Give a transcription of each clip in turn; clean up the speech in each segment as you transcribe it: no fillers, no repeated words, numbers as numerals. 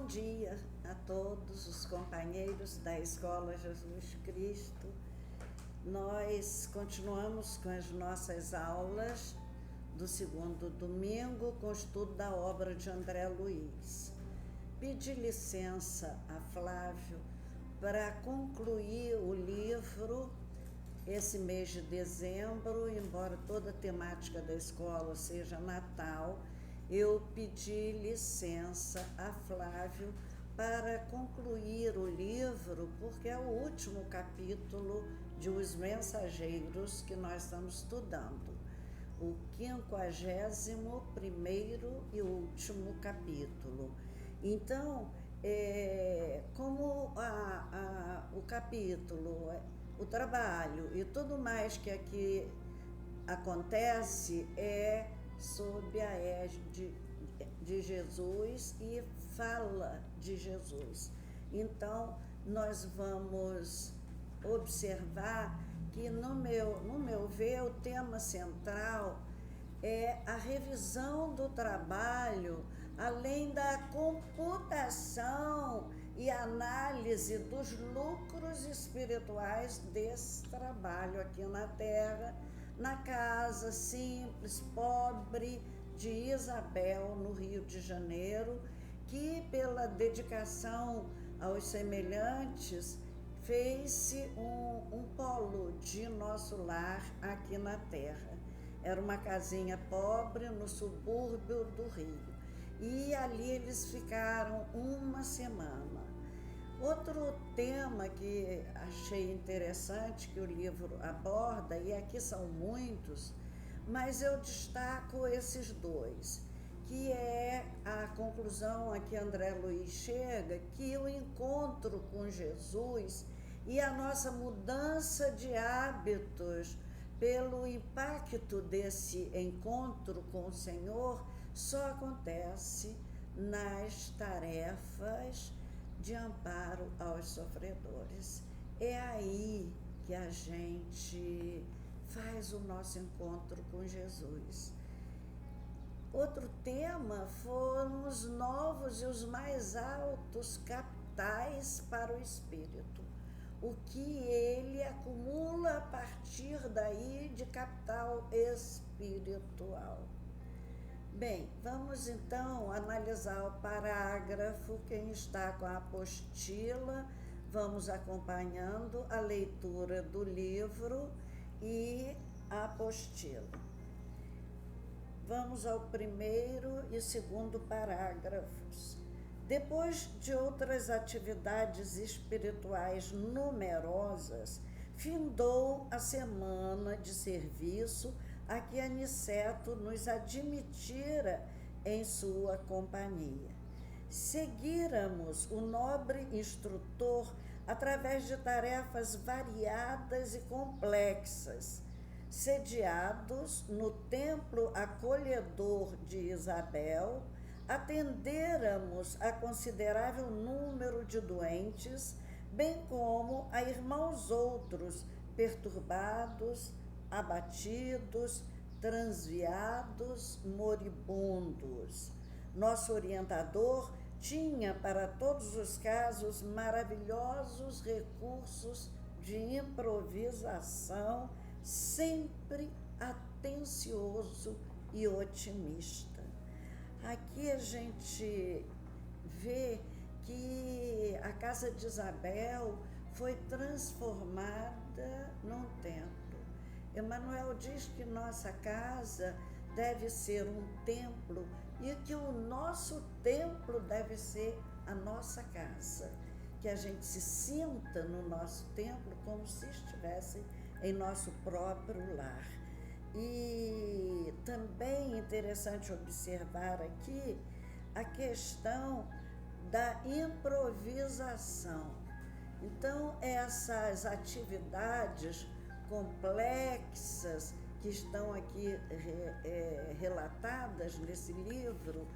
dia a todos os companheiros da Escola Jesus Cristo. Nós continuamos com as nossas aulas do segundo domingo com o estudo da obra de André Luiz. Pedi licença a Flávio para concluir o livro esse mês de dezembro, embora toda a temática da escola seja Natal. Eu pedi licença a Flávio para concluir o livro, porque é o último capítulo de Os Mensageiros que nós estamos estudando, o 51º e último capítulo. Então, como o capítulo, o trabalho e tudo mais que aqui acontece é sob a égide de Jesus e fala de Jesus. Então, nós vamos observar que, no meu ver, o tema central é a revisão do trabalho, além da computação e análise dos lucros espirituais desse trabalho aqui na Terra, na casa simples, pobre de Isabel, no Rio de Janeiro, que pela dedicação aos semelhantes fez-se um polo de nosso lar aqui na Terra. Era uma casinha pobre no subúrbio do Rio, e ali eles ficaram uma semana. Outro tema que achei interessante que o livro aborda, e aqui são muitos, mas eu destaco esses dois, que é a conclusão a que André Luiz chega, que o encontro com Jesus e a nossa mudança de hábitos pelo impacto desse encontro com o Senhor só acontece nas tarefas de amparo aos sofredores. É aí que a gente faz o nosso encontro com Jesus. Outro tema foram os novos e os mais altos capitais para o espírito. O que ele acumula a partir daí de capital espiritual. Bem, vamos então analisar o parágrafo. Quem está com a apostila, vamos acompanhando a leitura do livro e a apostila. Vamos ao primeiro e segundo parágrafos. Depois de outras atividades espirituais numerosas, findou a semana de serviço a que Aniceto nos admitira em sua companhia. Seguíramos o nobre instrutor através de tarefas variadas e complexas, sediados no templo acolhedor de Isabel, atendêramos a considerável número de doentes, bem como a irmãos outros perturbados, abatidos, transviados, moribundos. Nosso orientador tinha para todos os casos maravilhosos recursos de improvisação, sempre atencioso e otimista. Aqui a gente vê que a casa de Isabel foi transformada num templo. Emmanuel diz que nossa casa deve ser um templo e que o nosso templo deve ser a nossa casa. Que a gente se sinta no nosso templo como se estivesse em nosso próprio lar. E também interessante observar aqui a questão da improvisação. Então, essas atividades complexas que estão aqui relatadas nesse livro,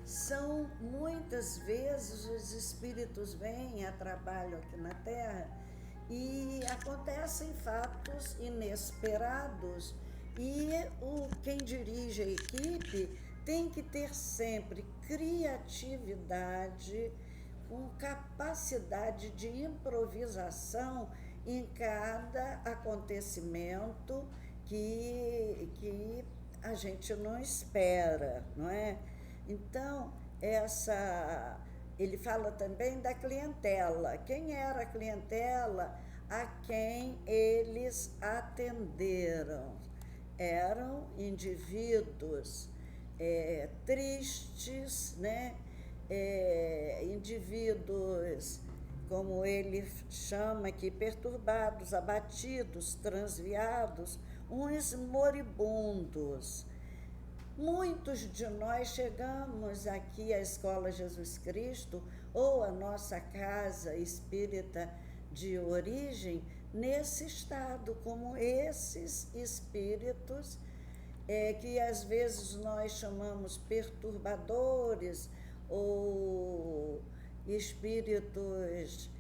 são muitas vezes os espíritos vêm a trabalho aqui na Terra e acontecem fatos inesperados, e quem dirige a equipe tem que ter sempre criatividade com capacidade de improvisação em cada acontecimento que a gente não espera, não é? Então, ele fala também da clientela. Quem era a clientela a quem eles atenderam? Eram indivíduos tristes, né? Indivíduos, como ele chama aqui, perturbados, abatidos, transviados, uns moribundos. Muitos de nós chegamos aqui à Escola Jesus Cristo ou à nossa casa espírita de origem nesse estado, como esses espíritos que às vezes nós chamamos perturbadores ou espíritos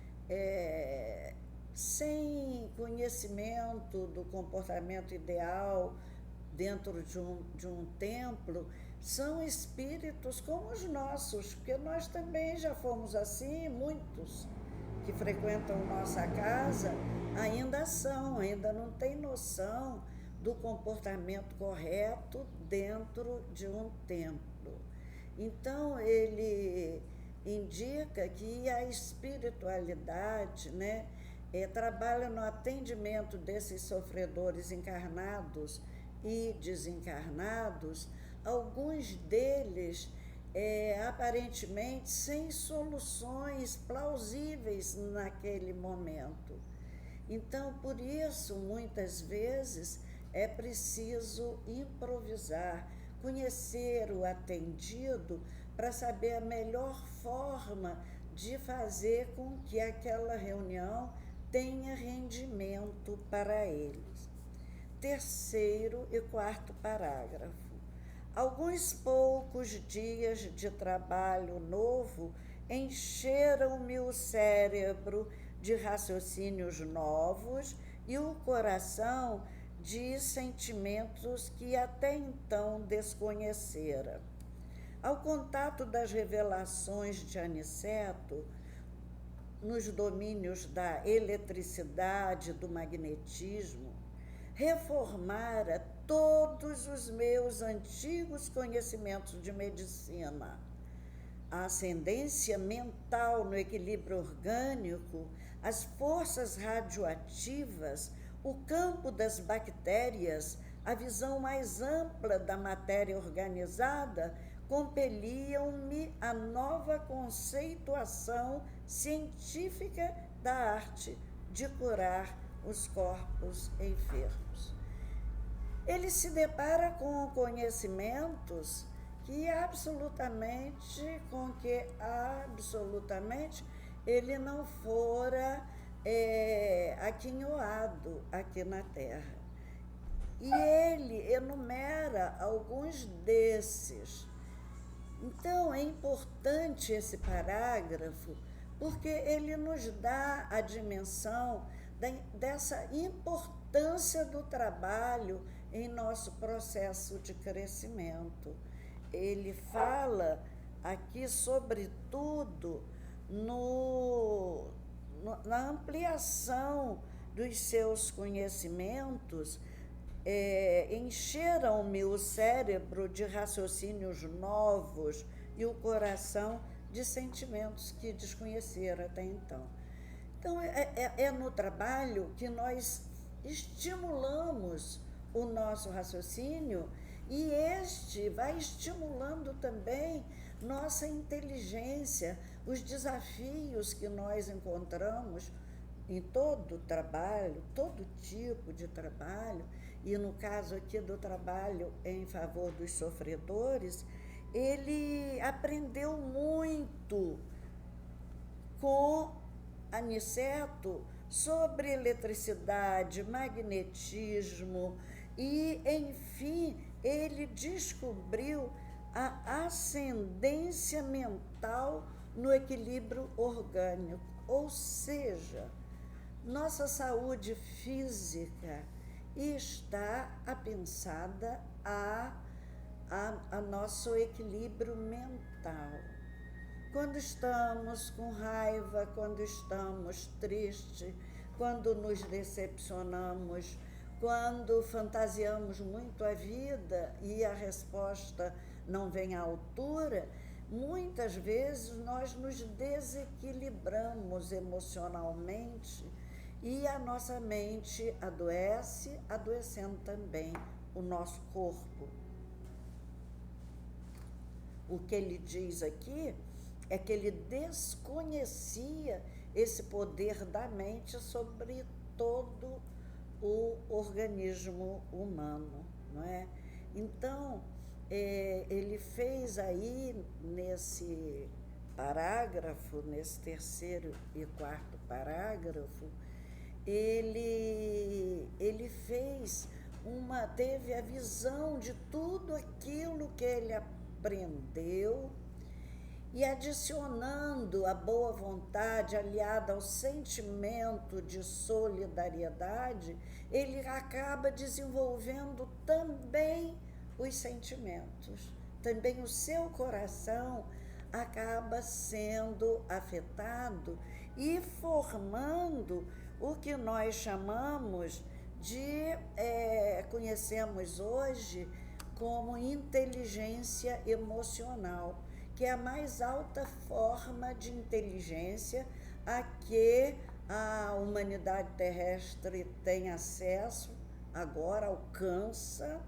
sem conhecimento do comportamento ideal dentro de um templo, são espíritos como os nossos, porque nós também já fomos assim, muitos que frequentam nossa casa ainda não têm noção do comportamento correto dentro de um templo. Então, ele indica que a espiritualidade, né, trabalha no atendimento desses sofredores encarnados e desencarnados, alguns deles aparentemente sem soluções plausíveis naquele momento. Então, por isso, muitas vezes, é preciso improvisar, conhecer o atendido para saber a melhor forma de fazer com que aquela reunião tenha rendimento para eles. Terceiro e quarto parágrafo. Alguns poucos dias de trabalho novo encheram-me o cérebro de raciocínios novos e o coração de sentimentos que até então desconhecera. Ao contato das revelações de Aniceto, nos domínios da eletricidade, do magnetismo, reformara todos os meus antigos conhecimentos de medicina. A ascendência mental no equilíbrio orgânico, as forças radioativas, o campo das bactérias, a visão mais ampla da matéria organizada, compeliam-me a nova conceituação científica da arte de curar os corpos enfermos. Ele se depara com conhecimentos com que absolutamente ele não fora aquinhoado aqui na Terra. E ele enumera alguns desses. Então, é importante esse parágrafo, porque ele nos dá a dimensão dessa importância do trabalho em nosso processo de crescimento. Ele fala aqui, sobretudo, na ampliação dos seus conhecimentos. Encheram-me o cérebro de raciocínios novos e o coração de sentimentos que desconhecera até então. Então, é no trabalho que nós estimulamos o nosso raciocínio e este vai estimulando também nossa inteligência, os desafios que nós encontramos em todo trabalho, todo tipo de trabalho, e no caso aqui do trabalho em favor dos sofredores, ele aprendeu muito com Aniceto sobre eletricidade, magnetismo e, enfim, ele descobriu a ascendência mental no equilíbrio orgânico, ou seja, nossa saúde física está apensada a nosso equilíbrio mental. quando estamos com raiva, quando estamos tristes, quando nos decepcionamos, quando fantasiamos muito a vida e a resposta não vem à altura, muitas vezes nós nos desequilibramos emocionalmente e a nossa mente adoece, adoecendo também o nosso corpo. O que ele diz aqui é que ele desconhecia esse poder da mente sobre todo o organismo humano, não é? Então, ele fez aí nesse parágrafo, nesse terceiro e quarto parágrafo, ele teve a visão de tudo aquilo que ele aprendeu e, adicionando a boa vontade aliada ao sentimento de solidariedade, ele acaba desenvolvendo também os sentimentos. Também o seu coração acaba sendo afetado e formando o que nós chamamos de, conhecemos hoje como inteligência emocional, que é a mais alta forma de inteligência a que a humanidade terrestre tem acesso, agora alcança,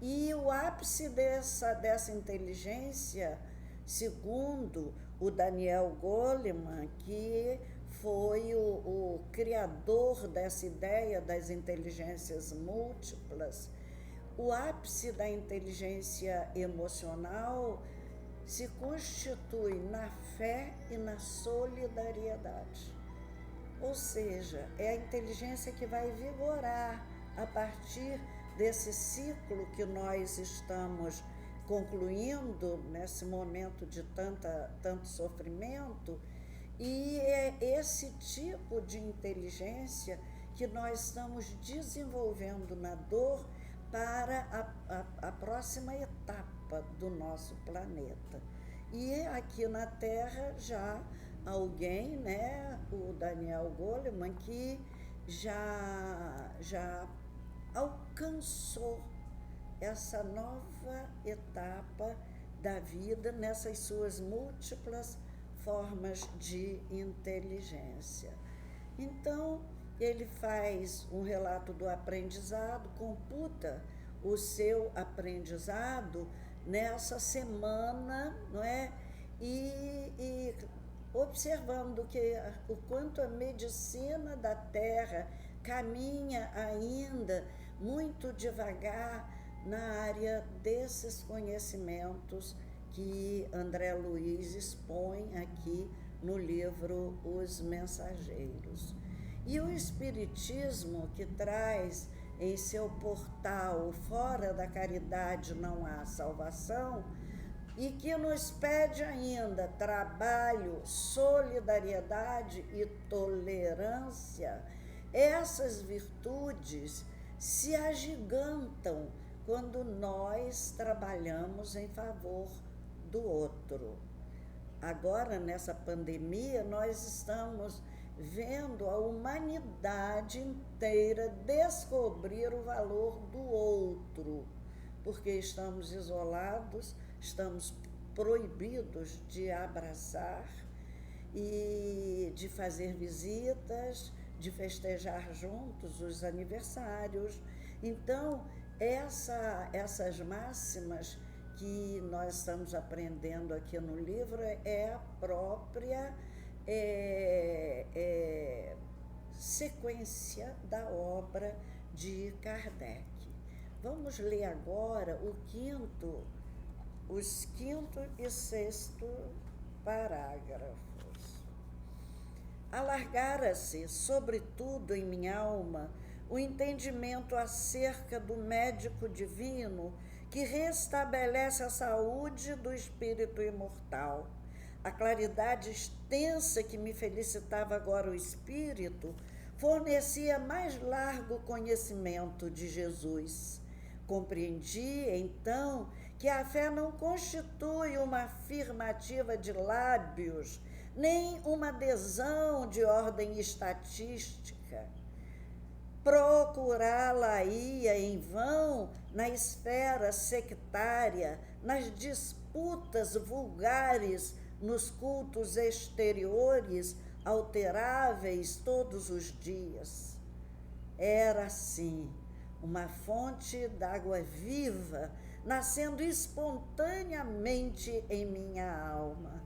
e o ápice dessa inteligência, segundo o Daniel Goleman, que foi o criador dessa ideia das inteligências múltiplas, o ápice da inteligência emocional se constitui na fé e na solidariedade. Ou seja, é a inteligência que vai vigorar a partir desse ciclo que nós estamos concluindo nesse momento de tanto sofrimento, e é esse tipo de inteligência que nós estamos desenvolvendo na dor para a próxima etapa do nosso planeta. E aqui na Terra já alguém, né, o Daniel Goleman, que já alcançou essa nova etapa da vida nessas suas múltiplas formas de inteligência. Então, ele faz um relato do aprendizado, computa o seu aprendizado nessa semana, não é? E observando o quanto a medicina da Terra caminha ainda muito devagar na área desses conhecimentos que André Luiz expõe aqui no livro Os Mensageiros. E o Espiritismo, que traz em seu portal Fora da Caridade Não Há Salvação, e que nos pede ainda trabalho, solidariedade e tolerância, essas virtudes se agigantam quando nós trabalhamos em favor do outro. Agora, nessa pandemia, nós estamos vendo a humanidade inteira descobrir o valor do outro, porque estamos isolados, estamos proibidos de abraçar e de fazer visitas, de festejar juntos os aniversários. Então, essas máximas que nós estamos aprendendo aqui no livro é a própria sequência da obra de Kardec. Vamos ler agora os quinto e sexto parágrafos. Alargara-se, sobretudo em minha alma, o entendimento acerca do médico divino que restabelece a saúde do espírito imortal. A claridade extensa que me felicitava agora o espírito fornecia mais largo conhecimento de Jesus. Compreendi, então, que a fé não constitui uma afirmativa de lábios, nem uma adesão de ordem estatística. Procurá-la-ia em vão na esfera sectária, nas disputas vulgares, nos cultos exteriores, alteráveis todos os dias. Era assim, uma fonte d'água viva, nascendo espontaneamente em minha alma.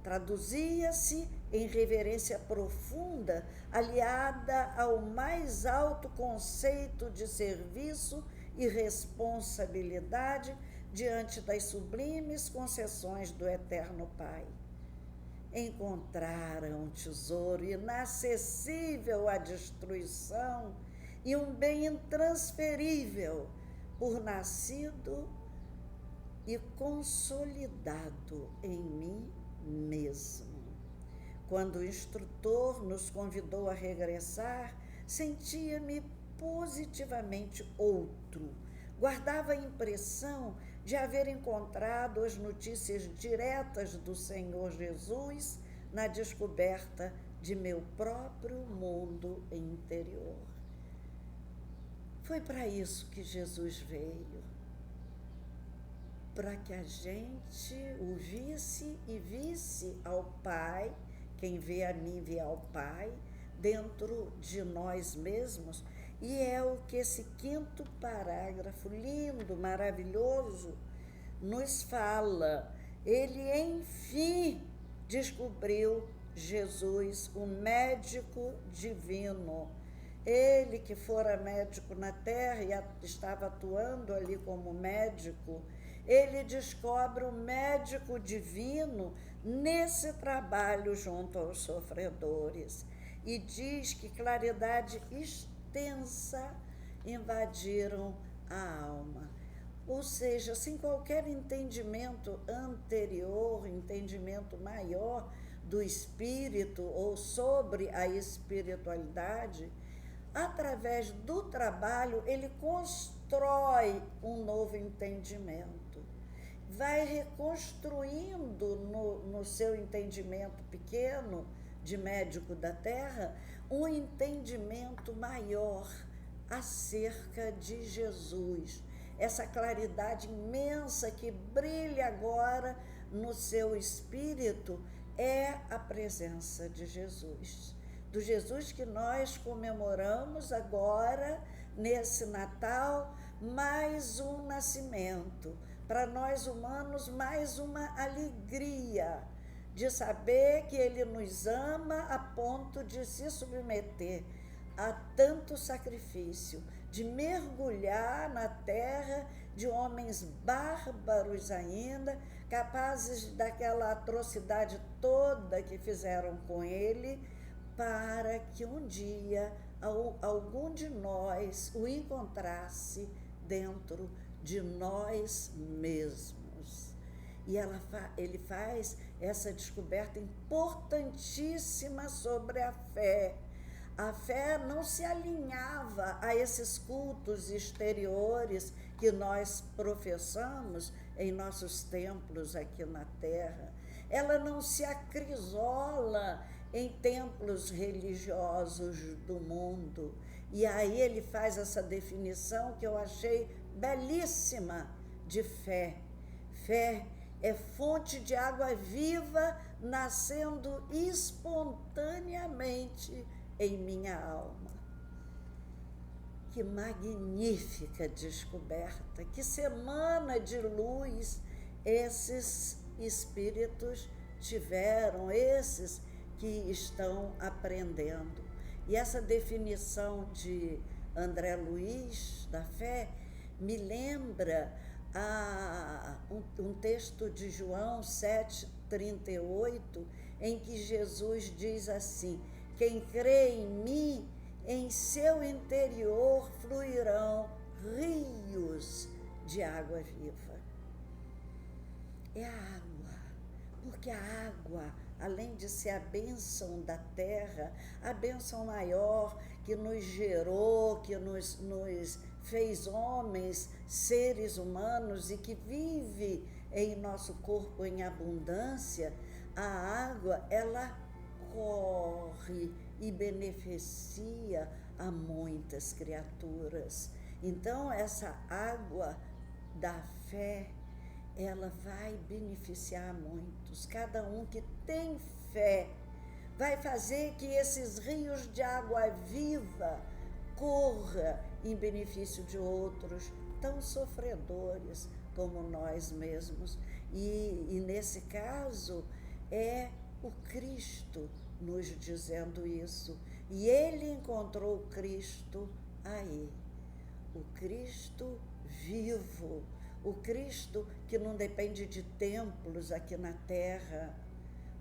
Traduzia-se em reverência profunda, aliada ao mais alto conceito de serviço e responsabilidade diante das sublimes concessões do Eterno Pai. Encontraram um tesouro inacessível à destruição e um bem intransferível, por nascido e consolidado em mim mesmo. Quando o instrutor nos convidou a regressar, sentia-me positivamente outro. Guardava a impressão de haver encontrado as notícias diretas do Senhor Jesus na descoberta de meu próprio mundo interior. Foi para isso que Jesus veio, para que a gente o visse e visse ao Pai. Quem vê a mim vê ao Pai, dentro de nós mesmos. E é o que esse 5º parágrafo, lindo, maravilhoso, nos fala. Ele, enfim, descobriu Jesus, o médico divino. Ele que fora médico na terra e estava atuando ali como médico, ele descobre o médico divino nesse trabalho junto aos sofredores e diz que claridade extensa invadiram a alma. Ou seja, sem qualquer entendimento anterior, entendimento maior do espírito ou sobre a espiritualidade, através do trabalho, ele constrói um novo entendimento. Vai reconstruindo no seu entendimento pequeno, de médico da terra, um entendimento maior acerca de Jesus. Essa claridade imensa que brilha agora no seu espírito é a presença de Jesus. Do Jesus que nós comemoramos agora, nesse Natal, mais um nascimento. Para nós humanos, mais uma alegria de saber que Ele nos ama a ponto de se submeter a tanto sacrifício, de mergulhar na terra de homens bárbaros ainda, capazes daquela atrocidade toda que fizeram com Ele, para que um dia algum de nós o encontrasse dentro de nós mesmos. E ele faz essa descoberta importantíssima sobre a fé. A fé não se alinhava a esses cultos exteriores que nós professamos em nossos templos aqui na terra. Ela não se acrisola em templos religiosos do mundo. E aí ele faz essa definição que eu achei belíssima de fé. Fé é fonte de água viva nascendo espontaneamente em minha alma. Que magnífica descoberta, que semana de luz esses espíritos tiveram, esses que estão aprendendo. E essa definição de André Luiz da fé me lembra um texto de João 7,38, em que Jesus diz assim: quem crê em mim, em seu interior fluirão rios de água viva. É a água, porque a água, além de ser a bênção da terra, a bênção maior que nos gerou, que nos fez homens, seres humanos, e que vive em nosso corpo em abundância, a água, ela corre e beneficia a muitas criaturas. Então, essa água da fé, ela vai beneficiar muitos. Cada um que tem fé vai fazer que esses rios de água viva corra em benefício de outros tão sofredores como nós mesmos. E nesse caso, é o Cristo nos dizendo isso. E ele encontrou o Cristo aí. O Cristo vivo, o Cristo que não depende de templos aqui na terra.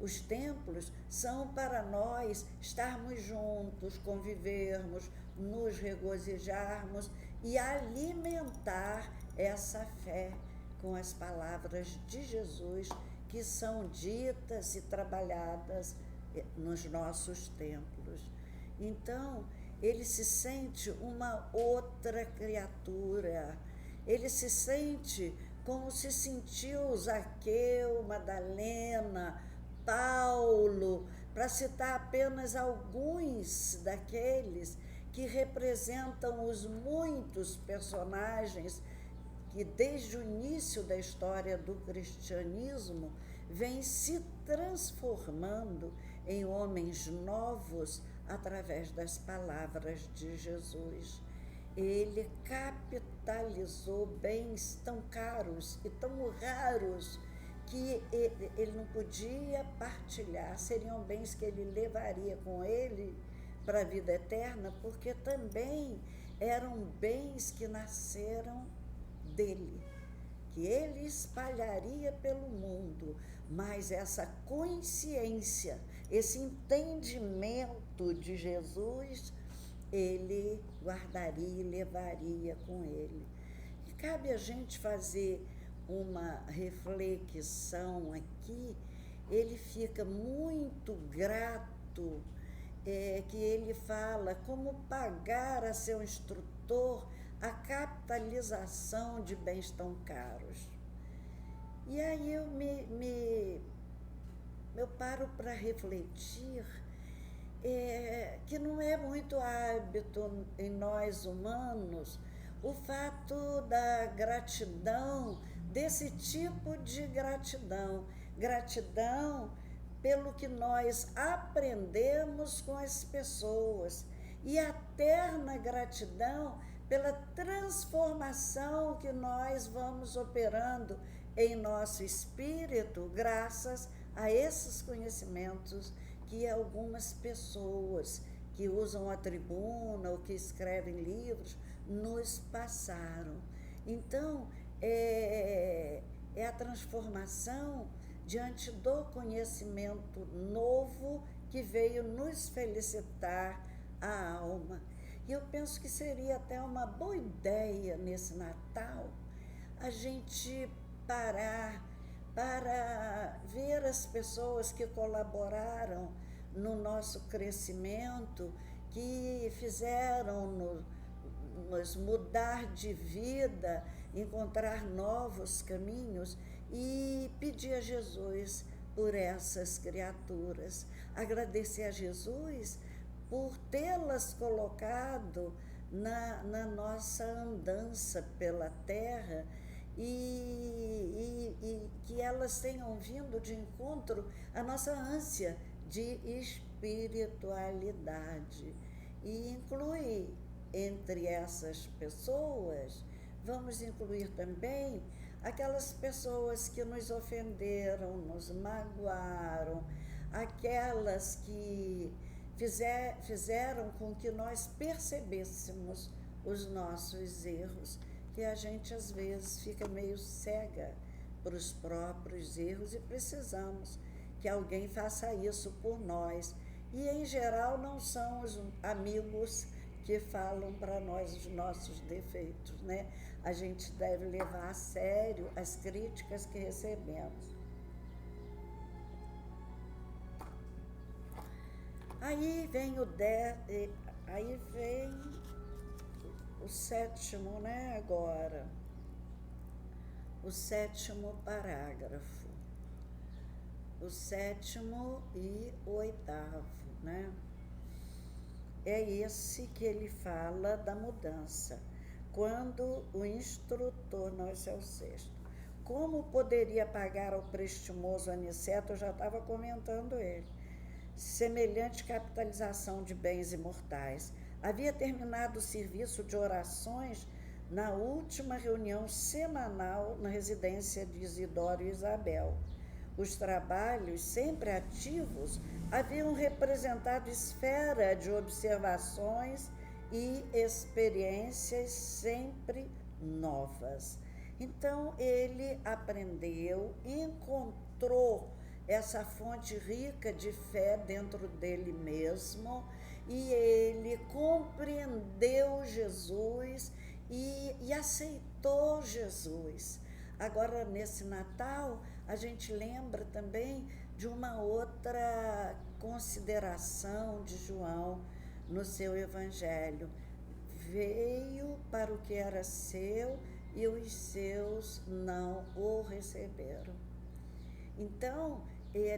Os templos são para nós estarmos juntos, convivermos, nos regozijarmos e alimentar essa fé com as palavras de Jesus que são ditas e trabalhadas nos nossos templos. Então, ele se sente uma outra criatura, ele se sente como se sentiu Zaqueu, Madalena, Paulo, para citar apenas alguns daqueles que representam os muitos personagens que desde o início da história do cristianismo vêm se transformando em homens novos através das palavras de Jesus. Ele capitalizou bens tão caros e tão raros que ele não podia partilhar, seriam bens que ele levaria com ele para a vida eterna, porque também eram bens que nasceram dele, que ele espalharia pelo mundo, mas essa consciência, esse entendimento de Jesus, ele guardaria e levaria com ele. E cabe a gente fazer uma reflexão aqui. Ele fica muito grato, que ele fala como pagar a seu instrutor a capitalização de bens tão caros. E aí eu paro para refletir que não é muito hábito em nós humanos o fato da gratidão, desse tipo de gratidão, gratidão pelo que nós aprendemos com as pessoas, e a terna gratidão pela transformação que nós vamos operando em nosso espírito, graças a esses conhecimentos que algumas pessoas que usam a tribuna ou que escrevem livros nos passaram. Então, é a transformação diante do conhecimento novo que veio nos felicitar a alma. E eu penso que seria até uma boa ideia nesse Natal a gente parar para ver as pessoas que colaboraram no nosso crescimento, que fizeram nos mudar de vida, encontrar novos caminhos, e pedir a Jesus por essas criaturas, agradecer a Jesus por tê-las colocado na nossa andança pela terra, e que elas tenham vindo de encontro à nossa ânsia de espiritualidade. E inclui entre essas pessoas, vamos incluir também aquelas pessoas que nos ofenderam, nos magoaram, aquelas que fizeram com que nós percebêssemos os nossos erros, que a gente às vezes fica meio cega para os próprios erros e precisamos que alguém faça isso por nós. E em geral não são os amigos que falam para nós os nossos defeitos, né? A gente deve levar a sério as críticas que recebemos. Aí vem o o sétimo, né, agora. O sétimo parágrafo. O sétimo e o oitavo, né? É esse que ele fala da mudança. Quando o instrutor, não, esse é o sexto. Como poderia pagar ao prestimoso Aniceto, eu já estava comentando ele, semelhante capitalização de bens imortais. Havia terminado o serviço de orações na última reunião semanal na residência de Isidoro e Isabel. Os trabalhos, sempre ativos, haviam representado esfera de observações e experiências sempre novas. Então, ele aprendeu, encontrou essa fonte rica de fé dentro dele mesmo, e ele compreendeu Jesus e aceitou Jesus. Agora, nesse Natal, a gente lembra também de uma outra consideração de João no seu Evangelho. Veio para o que era seu e os seus não o receberam. Então,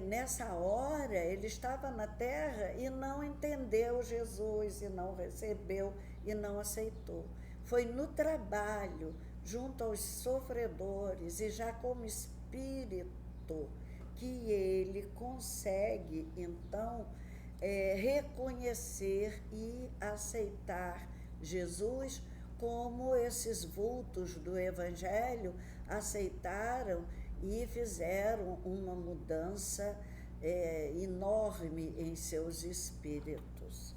nessa hora, ele estava na terra e não entendeu Jesus, e não recebeu, e não aceitou. Foi no trabalho, junto aos sofredores, e já como espírito, que ele consegue, então, reconhecer e aceitar Jesus, como esses vultos do Evangelho aceitaram e fizeram uma mudança enorme em seus espíritos.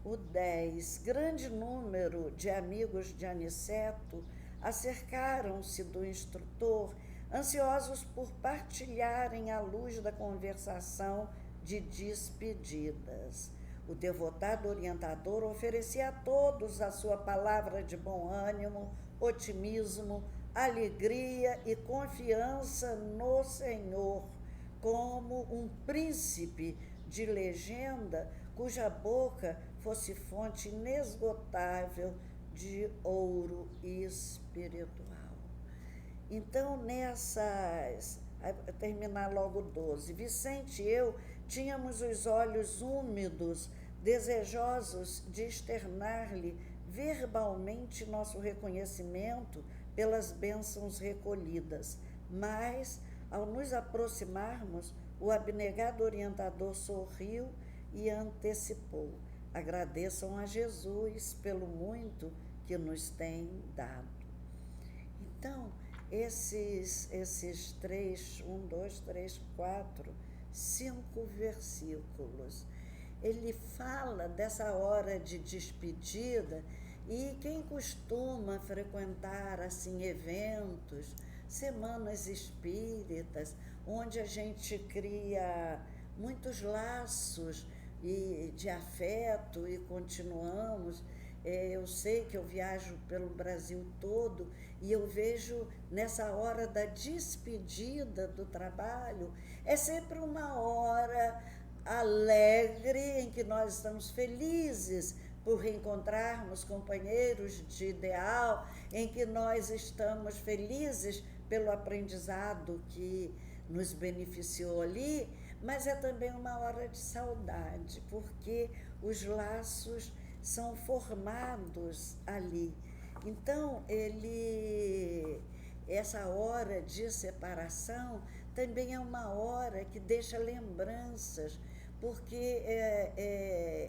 O 10, grande número de amigos de Aniceto acercaram-se do instrutor, ansiosos por partilharem a luz da conversação de despedidas. O devotado orientador oferecia a todos a sua palavra de bom ânimo, otimismo, alegria e confiança no Senhor, como um príncipe de legenda cuja boca fosse fonte inesgotável de ouro espiritual. Então, terminar logo 12, Vicente e eu tínhamos os olhos úmidos, desejosos de externar-lhe verbalmente nosso reconhecimento pelas bênçãos recolhidas, mas, ao nos aproximarmos, o abnegado orientador sorriu e antecipou: agradeçam a Jesus pelo muito que nos tem dado. Então, esses 5 versículos, ele fala dessa hora de despedida, e quem costuma frequentar assim eventos, semanas espíritas, onde a gente cria muitos laços de afeto e continuamos. Eu sei que eu viajo pelo Brasil todo e eu vejo nessa hora da despedida do trabalho, é sempre uma hora alegre em que nós estamos felizes por reencontrarmos companheiros de ideal, em que nós estamos felizes pelo aprendizado que nos beneficiou ali, mas é também uma hora de saudade, porque os laços são formados ali. Então, essa hora de separação também é uma hora que deixa lembranças, porque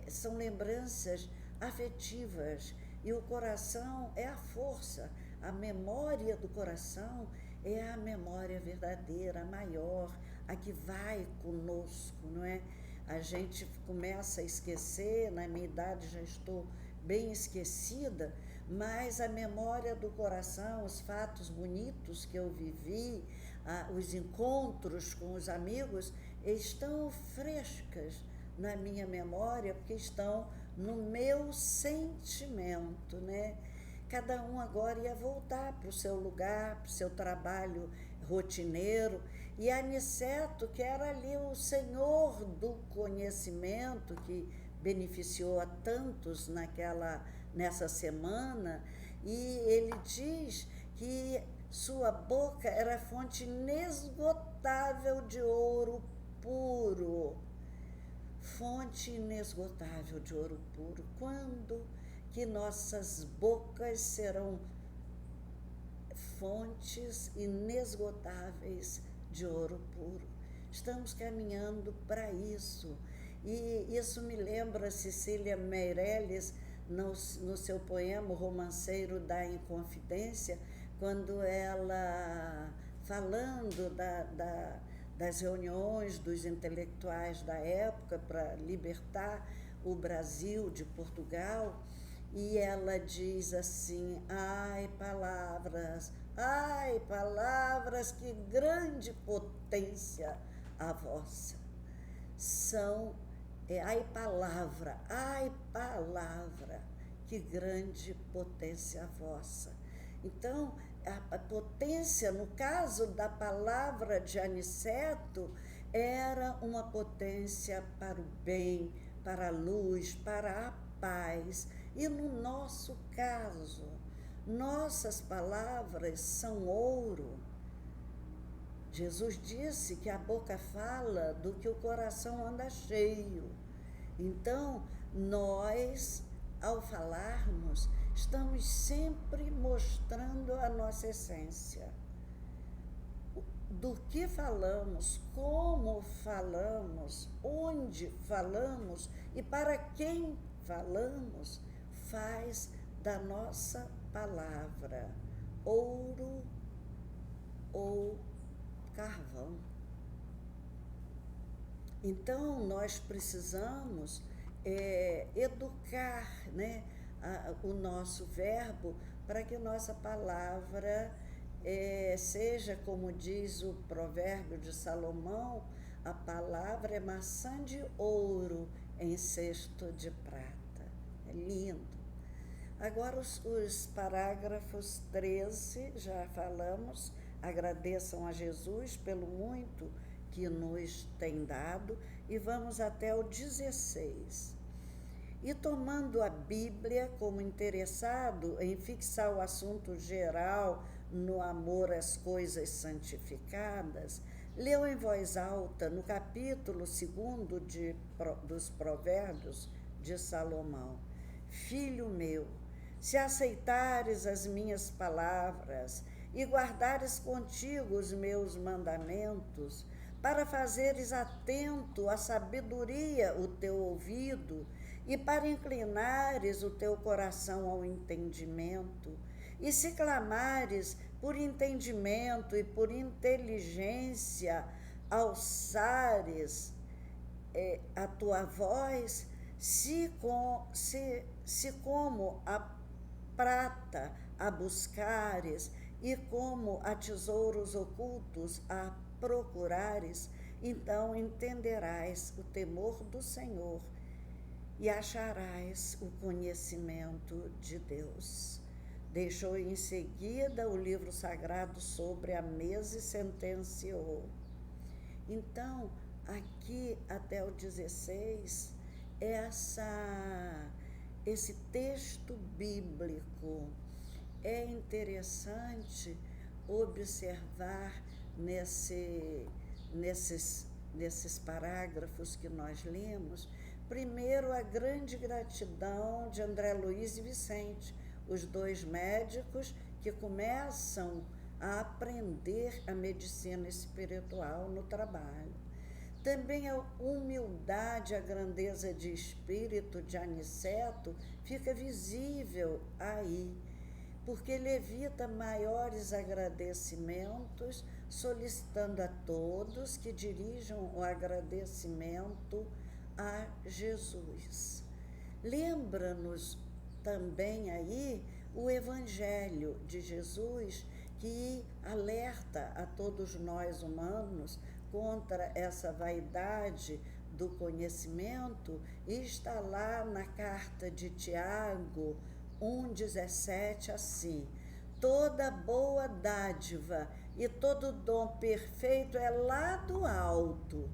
são lembranças afetivas, e o coração é a força, a memória do coração é a memória verdadeira, a maior, a que vai conosco, não é? A gente começa a esquecer, na minha idade já estou bem esquecida, mas a memória do coração, os fatos bonitos que eu vivi, os encontros com os amigos, estão frescas na minha memória, porque estão no meu sentimento, né? Cada um agora ia voltar para o seu lugar, para o seu trabalho rotineiro, e Aniceto, que era ali o senhor do conhecimento, que beneficiou a tantos nessa semana, E ele diz que sua boca era fonte inesgotável de ouro puro. Fonte inesgotável de ouro puro. Quando que nossas bocas serão fontes inesgotáveis de ouro puro? Estamos caminhando para isso. E isso me lembra Cecília Meirelles, no seu poema O Romanceiro da Inconfidência, quando ela, falando das reuniões dos intelectuais da época para libertar o Brasil de Portugal, e ela diz assim: ai, palavras, que grande potência a vossa. Ai, palavra, que grande potência a vossa. Então, a potência, no caso da palavra de Aniceto, era uma potência para o bem, para a luz, para a paz. E no nosso caso, nossas palavras são ouro. Jesus disse que a boca fala do que o coração anda cheio. Então, nós, ao falarmos, estamos sempre mostrando a nossa essência. Do que falamos, como falamos, onde falamos e para quem falamos, faz da nossa palavra ouro ou carvão. Então, nós precisamos educar, né, o nosso verbo para que nossa palavra seja, como diz o provérbio de Salomão, a palavra é maçã de ouro em cesto de prata. É lindo. Agora, os parágrafos 13, já falamos, agradeçam a Jesus pelo muito que nos tem dado, e vamos até o 16. E tomando a Bíblia como interessado em fixar o assunto geral no amor às coisas santificadas, leu em voz alta no capítulo 2 dos Provérbios de Salomão: Filho meu, se aceitares as minhas palavras e guardares contigo os meus mandamentos, para fazeres atento à sabedoria o teu ouvido e para inclinares o teu coração ao entendimento, e se clamares por entendimento e por inteligência, alçares a tua voz, se como a prata a buscares e como a tesouros ocultos a procurares, então entenderás o temor do Senhor e acharás o conhecimento de Deus. Deixou em seguida o livro sagrado sobre a mesa e sentenciou. Então, aqui até o 16, esse texto bíblico. É interessante observar nesses parágrafos que nós lemos, primeiro, a grande gratidão de André Luiz e Vicente, os dois médicos que começam a aprender a medicina espiritual no trabalho. Também a humildade, a grandeza de espírito de Aniceto fica visível aí, porque ele evita maiores agradecimentos, solicitando a todos que dirijam o agradecimento a Jesus. Lembra-nos também aí o Evangelho de Jesus, que alerta a todos nós humanos contra essa vaidade do conhecimento, e está lá na carta de Tiago 1,17 assim: toda boa dádiva e todo dom perfeito é lá do alto,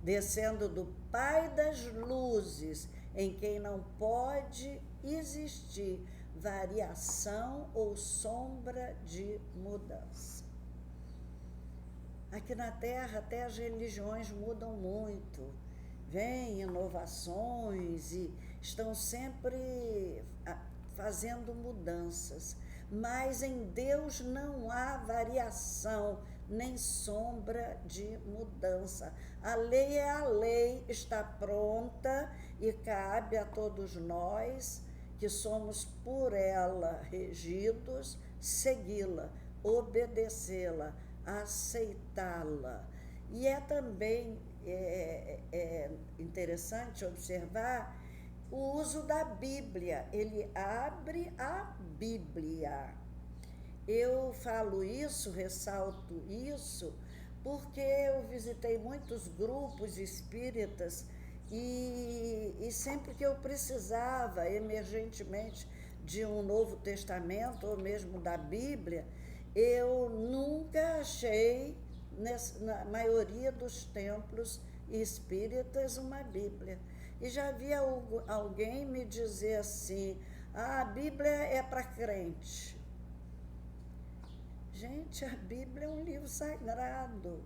descendo do Pai das luzes, em quem não pode existir variação ou sombra de mudança. Aqui na Terra até as religiões mudam muito, vêm inovações e estão sempre fazendo mudanças, mas em Deus não há variação nem sombra de mudança. A lei é a lei, está pronta e cabe a todos nós que somos por ela regidos, segui-la, obedecê-la, aceitá-la. E é também interessante observar o uso da Bíblia. Ele abre a Bíblia. Eu falo isso, ressalto isso, porque eu visitei muitos grupos espíritas e sempre que eu precisava, emergentemente, de um Novo Testamento ou mesmo da Bíblia, eu nunca achei, na maioria dos templos espíritas, uma Bíblia. E já havia alguém me dizer assim, a Bíblia é para crente. Gente, a Bíblia é um livro sagrado.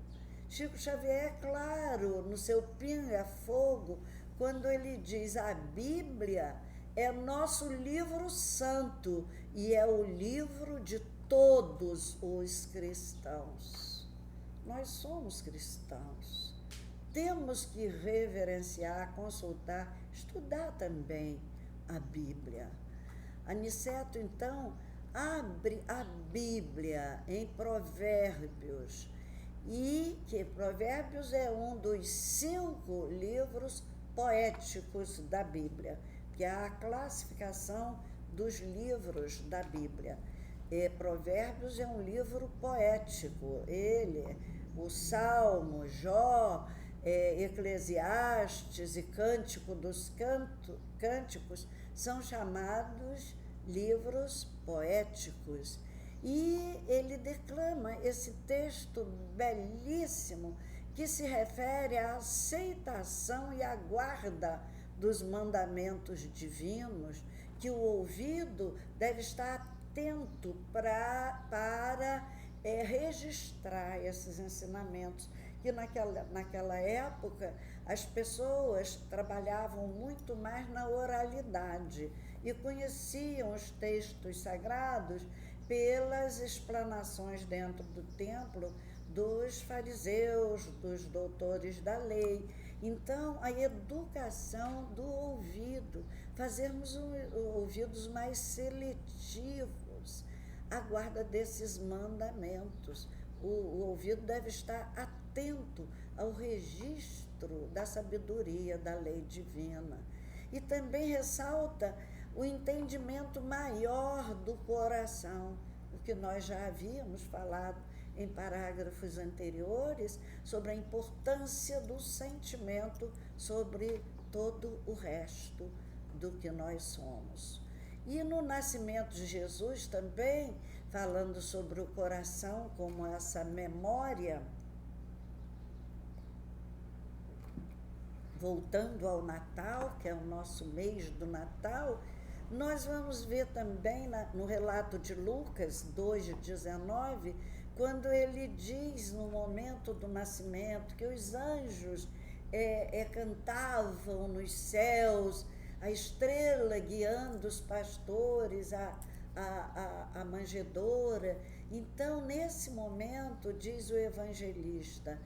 Chico Xavier é claro no seu Pinga-Fogo, quando ele diz a Bíblia é nosso livro santo e é o livro de todos os cristãos. Nós somos cristãos. Temos que reverenciar, consultar, estudar também a Bíblia. Aniceto, então, abre a Bíblia em Provérbios, e que Provérbios é um dos 5 livros poéticos da Bíblia, que é a classificação dos livros da Bíblia. Provérbios é um livro poético, o Salmo, Jó, Eclesiastes e Cântico dos Cânticos são chamados livros poéticos. E ele declama esse texto belíssimo que se refere à aceitação e à guarda dos mandamentos divinos, que o ouvido deve estar atento para registrar esses ensinamentos, que naquela época as pessoas trabalhavam muito mais na oralidade e conheciam os textos sagrados pelas explanações dentro do templo dos fariseus, dos doutores da lei. Então, a educação do ouvido, fazermos ouvidos mais seletivos, a guarda desses mandamentos. O ouvido deve estar atento ao registro da sabedoria da lei divina. E também ressalta o entendimento maior do coração, o que nós já havíamos falado em parágrafos anteriores, sobre a importância do sentimento sobre todo o resto do que nós somos. E no nascimento de Jesus também, falando sobre o coração como essa memória, voltando ao Natal, que é o nosso mês do Natal, nós vamos ver também no relato de Lucas 2:19, quando ele diz no momento do nascimento que os anjos cantavam nos céus, a estrela guiando os pastores, a manjedoura. Então, nesse momento, diz o evangelista,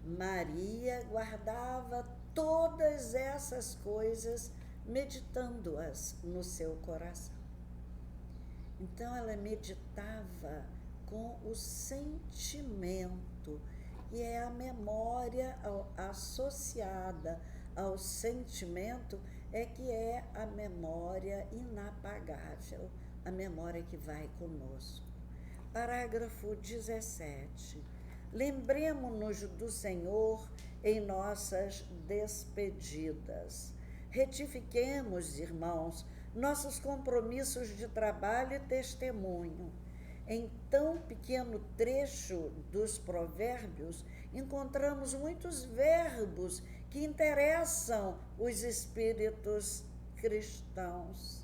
Maria guardava todas essas coisas, meditando-as no seu coração. Então, ela meditava com o sentimento, e é a memória associada ao sentimento que é a memória inapagável, a memória que vai conosco. Parágrafo 17. Lembremo-nos do Senhor em nossas despedidas. Retifiquemos, irmãos, nossos compromissos de trabalho e testemunho. Em tão pequeno trecho dos provérbios, encontramos muitos verbos que interessam os espíritos cristãos.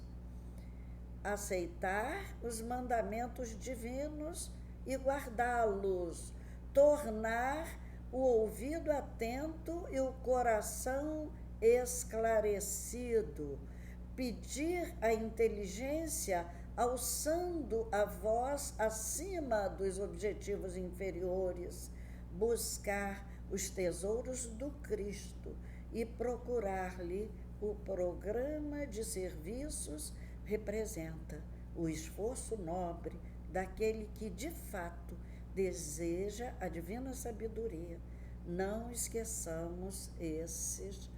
aceitar os mandamentos divinos e guardá-los, tornar o ouvido atento e o coração esclarecido, pedir a inteligência alçando a voz acima dos objetivos inferiores, buscar os tesouros do Cristo e procurar-lhe o programa de serviços representa o esforço nobre daquele que, de fato, deseja a divina sabedoria. Não esqueçamos esses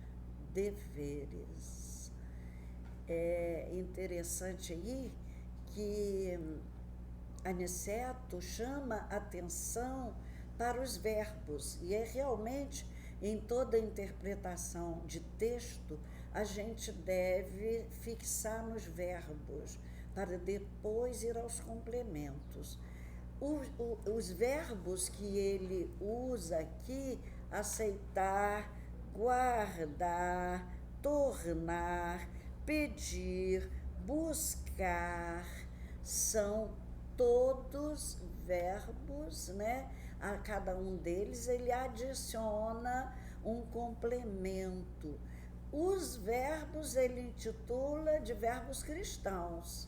deveres. É interessante aí que Aniceto chama atenção para os verbos, e é realmente, em toda interpretação de texto, a gente deve fixar nos verbos, para depois ir aos complementos. Os verbos que ele usa aqui, aceitar, guardar, tornar, pedir, buscar, são todos verbos, né? A cada um deles ele adiciona um complemento. Os verbos ele intitula de verbos cristãos.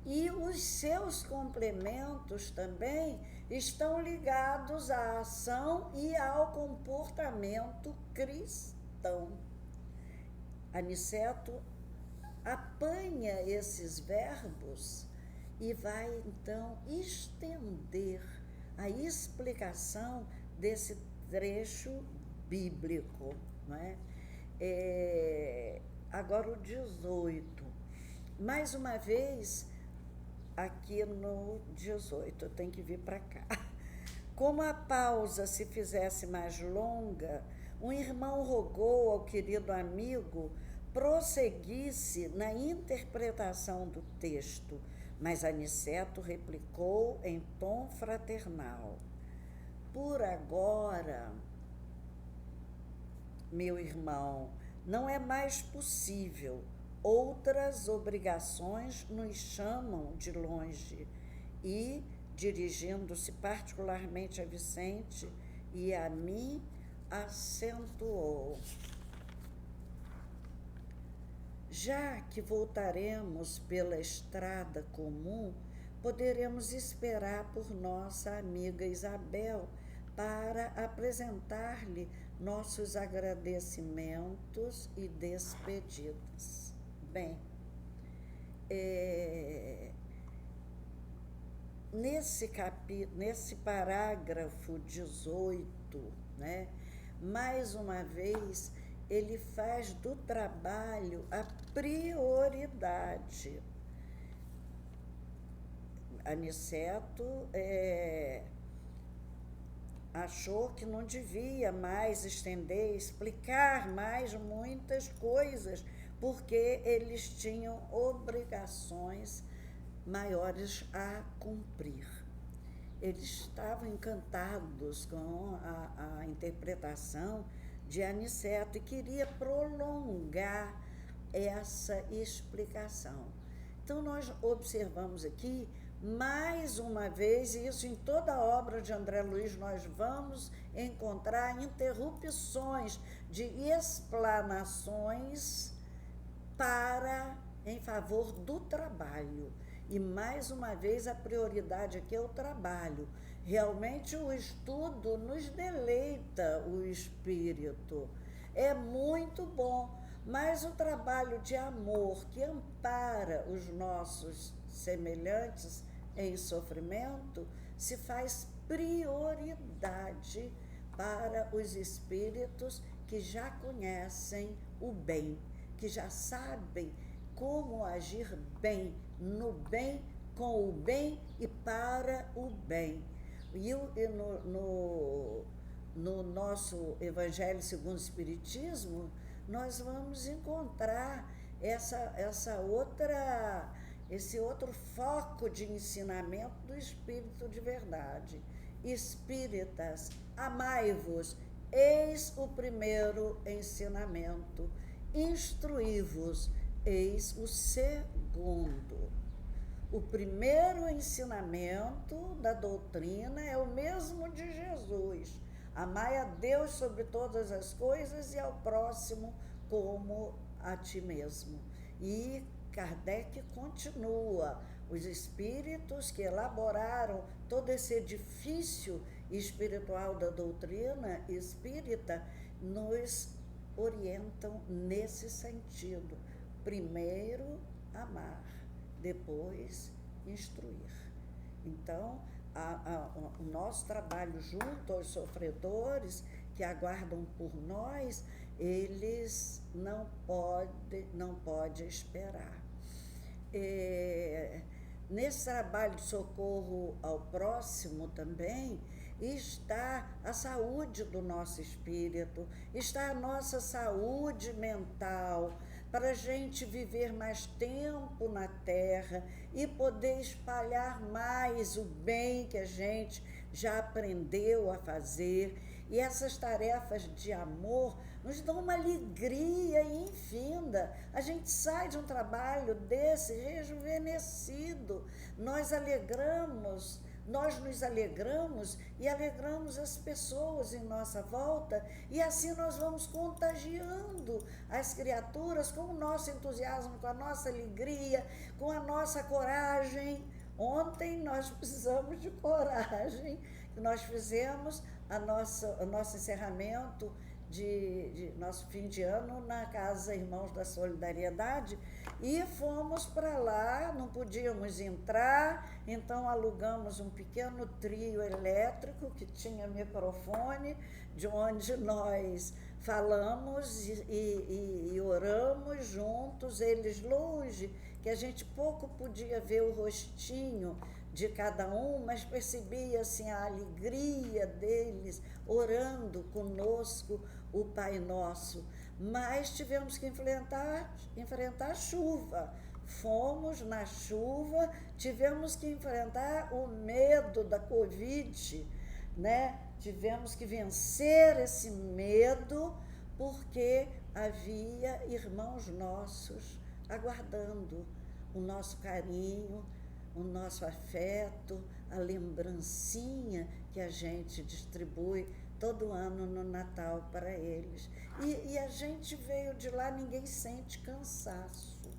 E os seus complementos também estão ligados à ação e ao comportamento cristão. Aniceto apanha esses verbos e vai, então, estender a explicação desse trecho bíblico, não é? Agora o 18. Mais uma vez, aqui no 18, eu tenho que vir para cá. Como a pausa se fizesse mais longa, um irmão rogou ao querido amigo prosseguisse na interpretação do texto, mas Aniceto replicou em tom fraternal: por agora, meu irmão, não é mais possível. Outras obrigações nos chamam de longe. E, dirigindo-se particularmente a Vicente e a mim, acentuou: já que voltaremos pela estrada comum, poderemos esperar por nossa amiga Isabel para apresentar-lhe nossos agradecimentos e despedidas. Bem, nesse parágrafo 18, né, mais uma vez, ele faz do trabalho a prioridade. Aniceto achou que não devia mais estender, explicar mais muitas coisas, porque eles tinham obrigações maiores a cumprir. Eles estavam encantados com a interpretação de Aniceto e queria prolongar essa explicação. Então, nós observamos aqui, mais uma vez, e isso em toda a obra de André Luiz, nós vamos encontrar interrupções de explanações em favor do trabalho. E, mais uma vez, a prioridade aqui é o trabalho. Realmente, o estudo nos deleita o espírito. É muito bom, mas o trabalho de amor que ampara os nossos semelhantes em sofrimento se faz prioridade para os espíritos que já conhecem o bem, que já sabem como agir bem, no bem, com o bem e para o bem. E no nosso Evangelho segundo o Espiritismo, nós vamos encontrar esse outro foco de ensinamento do Espírito de verdade. Espíritas, amai-vos, eis o primeiro ensinamento. Instruí-vos, eis o segundo. o primeiro ensinamento da doutrina é o mesmo de Jesus. Amai a Deus sobre todas as coisas e ao próximo como a ti mesmo. E Kardec continua, os espíritos que elaboraram todo esse edifício espiritual da doutrina espírita nos orientam nesse sentido. Primeiro, amar, depois, instruir. Então, o nosso trabalho junto aos sofredores que aguardam por nós, eles não podem esperar. Nesse trabalho de socorro ao próximo também está a saúde do nosso espírito, está a nossa saúde mental, para a gente viver mais tempo na Terra e poder espalhar mais o bem que a gente já aprendeu a fazer. E essas tarefas de amor nos dão uma alegria infinda. A gente sai de um trabalho desse rejuvenescido. Nós nos alegramos e alegramos as pessoas em nossa volta, e assim nós vamos contagiando as criaturas com o nosso entusiasmo, com a nossa alegria, com a nossa coragem. Ontem nós precisamos de coragem, que nós fizemos o nosso encerramento de nosso fim de ano na Casa Irmãos da Solidariedade, e fomos para lá, não podíamos entrar, então alugamos um pequeno trio elétrico que tinha microfone, de onde nós falamos e oramos juntos, eles longe, que a gente pouco podia ver o rostinho de cada um, mas percebia assim, a alegria deles orando conosco o Pai Nosso. Mas tivemos que enfrentar a chuva. Fomos na chuva, tivemos que enfrentar o medo da Covid, né? Tivemos que vencer esse medo, porque havia irmãos nossos aguardando o nosso carinho, o nosso afeto, a lembrancinha que a gente distribui todo ano no Natal para eles. E a gente veio de lá, ninguém sente cansaço.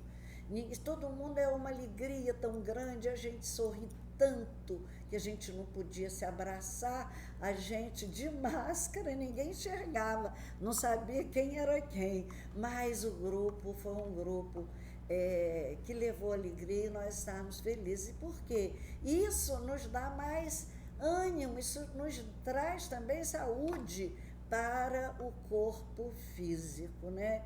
Todo mundo é uma alegria tão grande, a gente sorri tanto que a gente não podia se abraçar, a gente de máscara, ninguém enxergava, não sabia quem era quem, mas o grupo foi um grupo que levou alegria, e nós estávamos felizes. Por quê? Isso nos dá mais ânimo, isso nos traz também saúde para o corpo físico, né?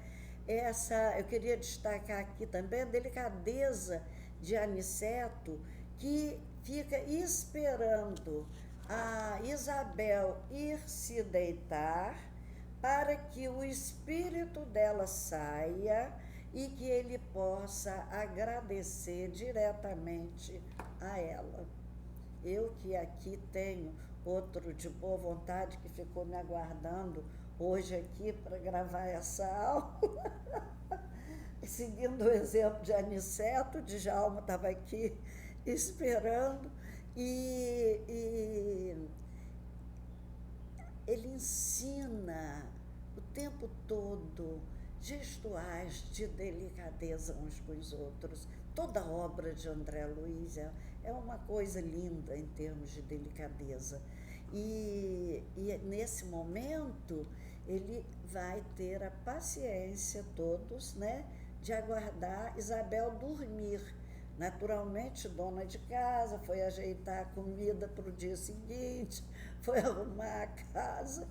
Eu queria destacar aqui também a delicadeza de Aniceto, que fica esperando a Isabel ir se deitar para que o espírito dela saia e que ele possa agradecer diretamente a ela. Eu que aqui tenho outro de boa vontade que ficou me aguardando hoje aqui para gravar essa aula, seguindo o exemplo de Aniceto, Djalma estava aqui esperando, e ele ensina o tempo todo gestuais de delicadeza uns com os outros. Toda a obra de André Luiz é uma coisa linda em termos de delicadeza. E nesse momento, ele vai ter a paciência, todos, né, de aguardar Isabel dormir. Naturalmente, dona de casa foi ajeitar a comida para o dia seguinte, foi arrumar a casa.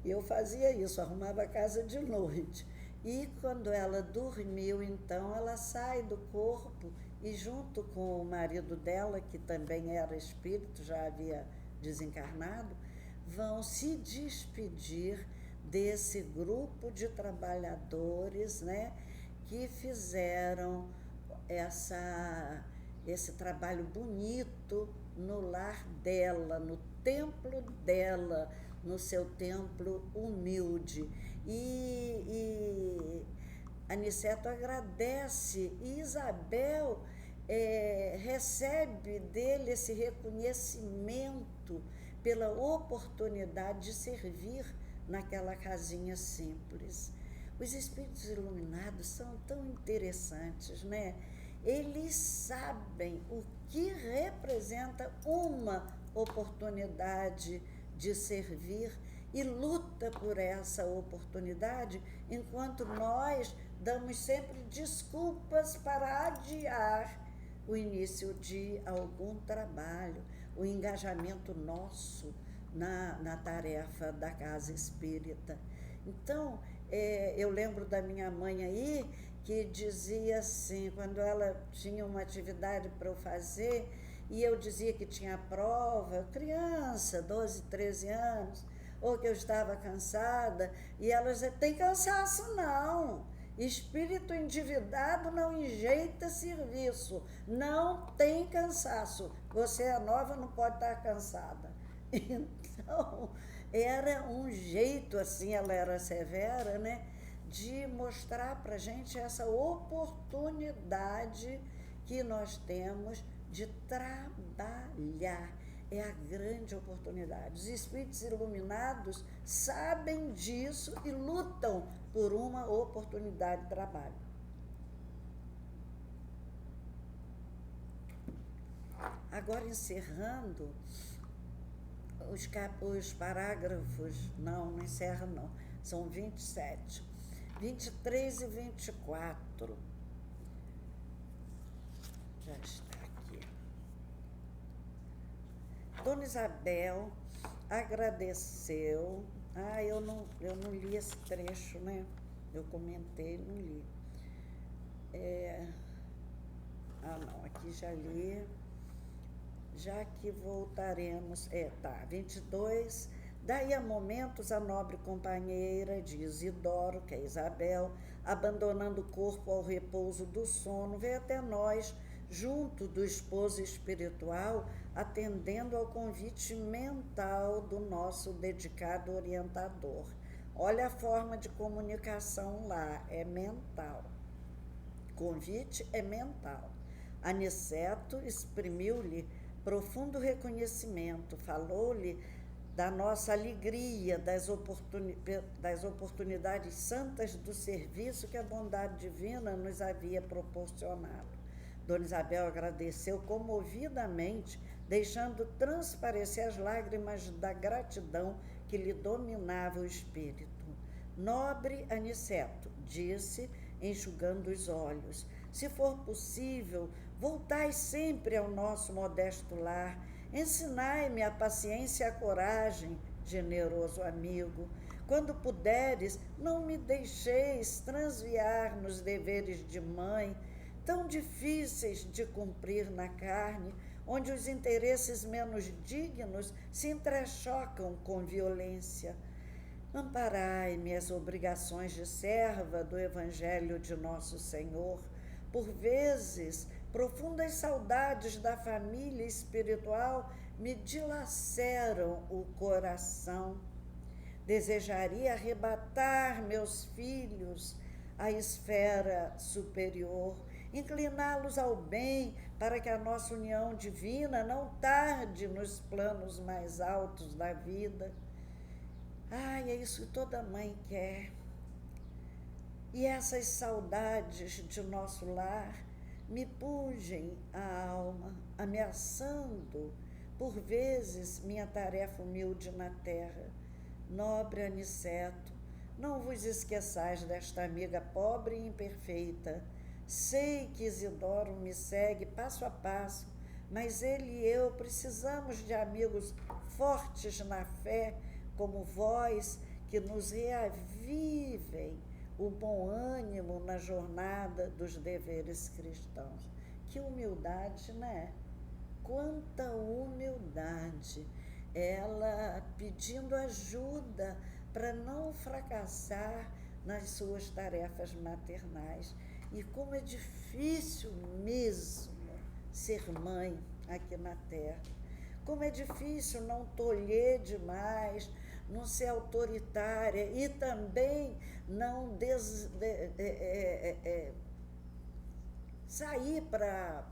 Eu fazia isso, arrumava a casa de noite. E quando ela dormiu, então, ela sai do corpo e, junto com o marido dela, que também era espírito, já havia desencarnado, vão se despedir desse grupo de trabalhadores, né, que fizeram esse trabalho bonito no lar dela, no templo dela, no seu templo humilde. E Aniceto agradece, e Isabel recebe dele esse reconhecimento pela oportunidade de servir naquela casinha simples. Os espíritos iluminados são tão interessantes, né? Eles sabem o que representa uma oportunidade de servir e luta por essa oportunidade, enquanto nós damos sempre desculpas para adiar o início de algum trabalho, o engajamento nosso na tarefa da casa espírita. Então, eu lembro da minha mãe aí, que dizia assim, quando ela tinha uma atividade para eu fazer, e eu dizia que tinha prova, criança, 12, 13 anos, ou que eu estava cansada, e ela dizia, tem cansaço não, espírito endividado não enjeita serviço, não tem cansaço, você é nova, não pode estar cansada. Então, era um jeito, assim, ela era severa, né, de mostrar para a gente essa oportunidade que nós temos de trabalhar. É a grande oportunidade. Os espíritos iluminados sabem disso e lutam por uma oportunidade de trabalho. Agora, encerrando, os parágrafos, não encerra não, são 27, 23 e 24. Já está aqui. Dona Isabel agradeceu. Eu não li esse trecho, né? Eu comentei, não li. Não, aqui já li. Já que voltaremos. 22. Daí a momentos a nobre companheira de Isidoro, que é Isabel, abandonando o corpo ao repouso do sono, veio até nós, junto do esposo espiritual, atendendo ao convite mental do nosso dedicado orientador. Olha a forma de comunicação lá, é mental. Convite é mental. Aniceto exprimiu-lhe profundo reconhecimento, falou-lhe da nossa alegria, das oportunidades santas do serviço que a bondade divina nos havia proporcionado. Dona Isabel agradeceu comovidamente, deixando transparecer as lágrimas da gratidão que lhe dominava o espírito. Nobre Aniceto, disse, enxugando os olhos, se for possível, voltai sempre ao nosso modesto lar, ensinai-me a paciência e a coragem, generoso amigo. Quando puderes, não me deixeis transviar nos deveres de mãe, tão difíceis de cumprir na carne, onde os interesses menos dignos se entrechocam com violência. Amparai-me as obrigações de serva do Evangelho de Nosso Senhor. Por vezes, profundas saudades da família espiritual me dilaceram o coração. Desejaria arrebatar meus filhos à esfera superior, incliná-los ao bem, para que a nossa união divina não tarde nos planos mais altos da vida. É isso que toda mãe quer. E essas saudades de nosso lar me pungem a alma, ameaçando, por vezes, minha tarefa humilde na terra. Nobre Aniceto, não vos esqueçais desta amiga pobre e imperfeita. Sei que Isidoro me segue passo a passo, mas ele e eu precisamos de amigos fortes na fé, como vós, que nos reavivem o bom ânimo na jornada dos deveres cristãos. Que humildade, né? Quanta humildade! Ela pedindo ajuda para não fracassar nas suas tarefas maternais. E como é difícil mesmo ser mãe aqui na Terra. Como é difícil não tolher demais, não ser autoritária e também não sair para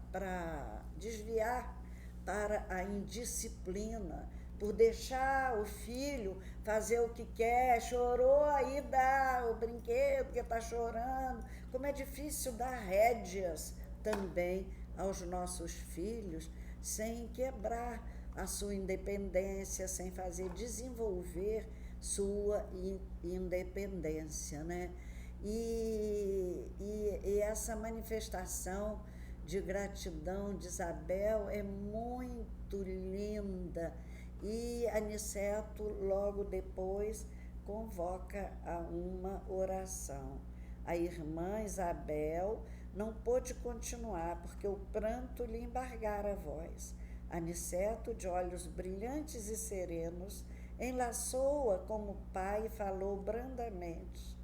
desviar para a indisciplina, por deixar o filho fazer o que quer, chorou, aí dá o brinquedo porque está chorando. Como é difícil dar rédeas também aos nossos filhos, sem quebrar a sua independência, sem fazer desenvolver sua independência, né? E essa manifestação de gratidão de Isabel é muito linda. E Aniceto, logo depois, convoca a uma oração. A irmã Isabel não pôde continuar, porque o pranto lhe embargara a voz. Aniceto, de olhos brilhantes e serenos, enlaçou-a como pai e falou brandamente: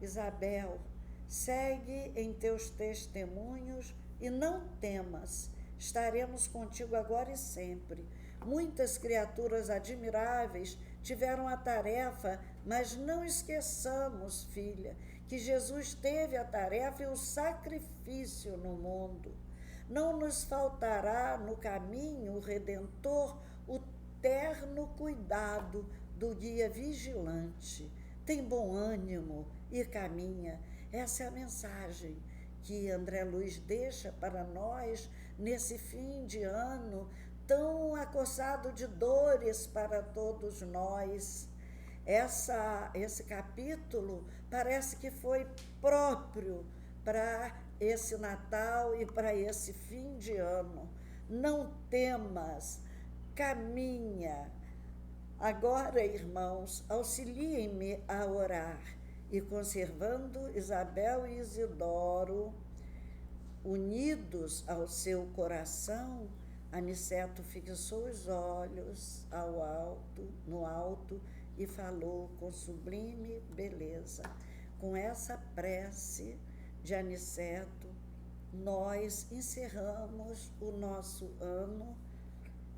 Isabel, segue em teus testemunhos e não temas, estaremos contigo agora e sempre. Muitas criaturas admiráveis tiveram a tarefa, mas não esqueçamos, filha, que Jesus teve a tarefa e o sacrifício no mundo. Não nos faltará no caminho o Redentor, o terno cuidado do guia vigilante. Tem bom ânimo e caminha. Essa é a mensagem que André Luiz deixa para nós nesse fim de ano tão acossado de dores para todos nós. Esse capítulo parece que foi próprio para esse Natal e para esse fim de ano. Não temas, caminha. Agora, irmãos, auxiliem-me a orar. E conservando Isabel e Isidoro unidos ao seu coração, Aniceto fixou os olhos no alto e falou com sublime beleza. Com essa prece de Aniceto, nós encerramos o nosso ano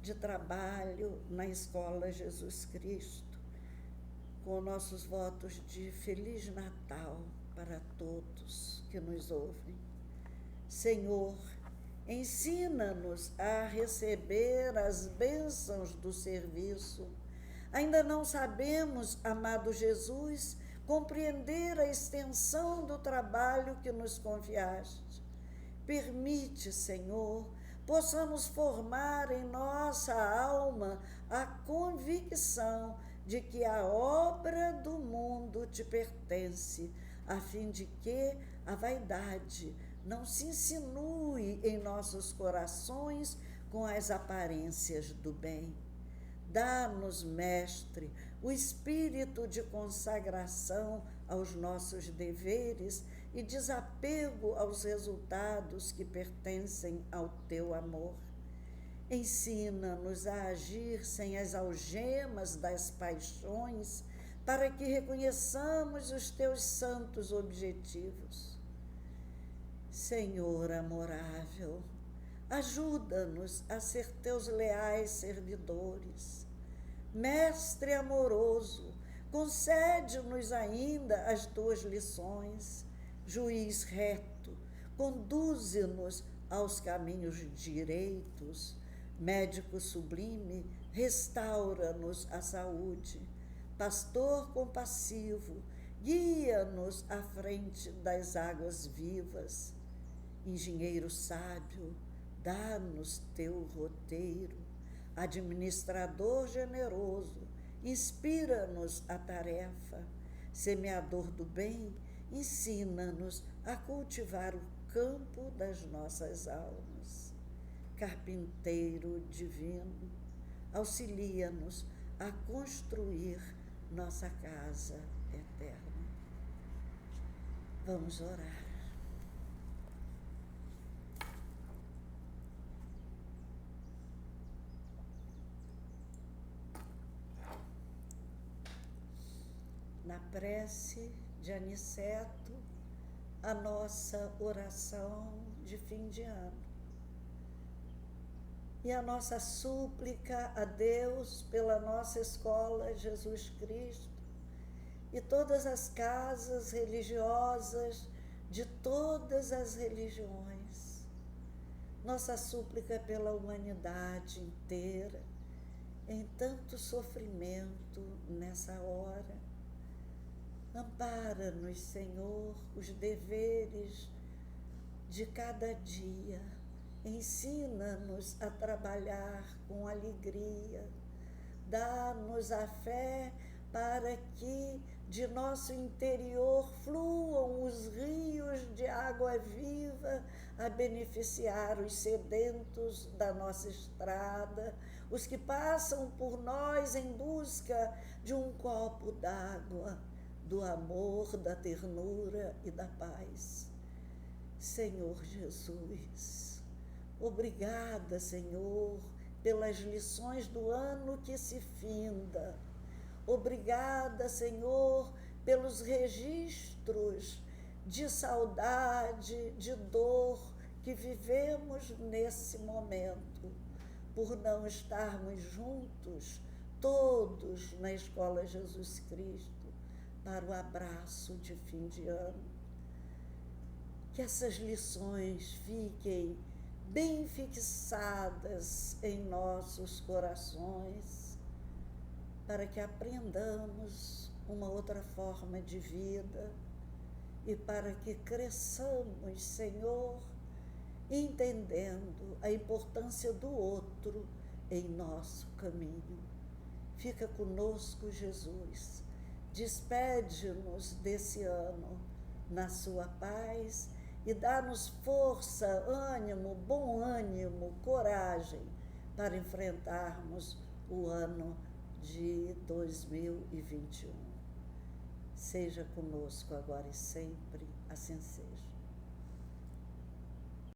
de trabalho na Escola Jesus Cristo, com nossos votos de Feliz Natal para todos que nos ouvem. Senhor, ensina-nos a receber as bênçãos do serviço. Ainda não sabemos, amado Jesus, compreender a extensão do trabalho que nos confiaste. Permite, Senhor, possamos formar em nossa alma a convicção de que a obra do mundo te pertence, a fim de que a vaidade não se insinue em nossos corações com as aparências do bem. Dá-nos, Mestre, o espírito de consagração aos nossos deveres e desapego aos resultados que pertencem ao teu amor. Ensina-nos a agir sem as algemas das paixões, para que reconheçamos os teus santos objetivos. Senhor amorável, ajuda-nos a ser teus leais servidores. Mestre amoroso, concede-nos ainda as tuas lições. Juiz reto, conduze-nos aos caminhos direitos. Médico sublime, restaura-nos a saúde. Pastor compassivo, guia-nos à frente das águas vivas. Engenheiro sábio, dá-nos teu roteiro. Administrador generoso, inspira-nos a tarefa. Semeador do bem, ensina-nos a cultivar o campo das nossas almas. Carpinteiro divino, auxilia-nos a construir nossa casa eterna. Vamos orar. Na prece de Aniceto, a nossa oração de fim de ano. E a nossa súplica a Deus pela nossa escola Jesus Cristo e todas as casas religiosas de todas as religiões. Nossa súplica pela humanidade inteira, em tanto sofrimento nessa hora. Ampara-nos, Senhor, os deveres de cada dia. Ensina-nos a trabalhar com alegria. Dá-nos a fé para que de nosso interior fluam os rios de água viva a beneficiar os sedentos da nossa estrada, os que passam por nós em busca de um copo d'água, do amor, da ternura e da paz. Senhor Jesus, obrigada, Senhor, pelas lições do ano que se finda. Obrigada, Senhor, pelos registros de saudade, de dor que vivemos nesse momento, por não estarmos juntos, todos na Escola Jesus Cristo, para o abraço de fim de ano. Que essas lições fiquem bem fixadas em nossos corações, para que aprendamos uma outra forma de vida e para que cresçamos, Senhor, entendendo a importância do outro em nosso caminho. Fica conosco, Jesus. Despede-nos desse ano na sua paz e dá-nos força, ânimo, bom ânimo, coragem para enfrentarmos o ano de 2021. Seja conosco agora e sempre, assim seja.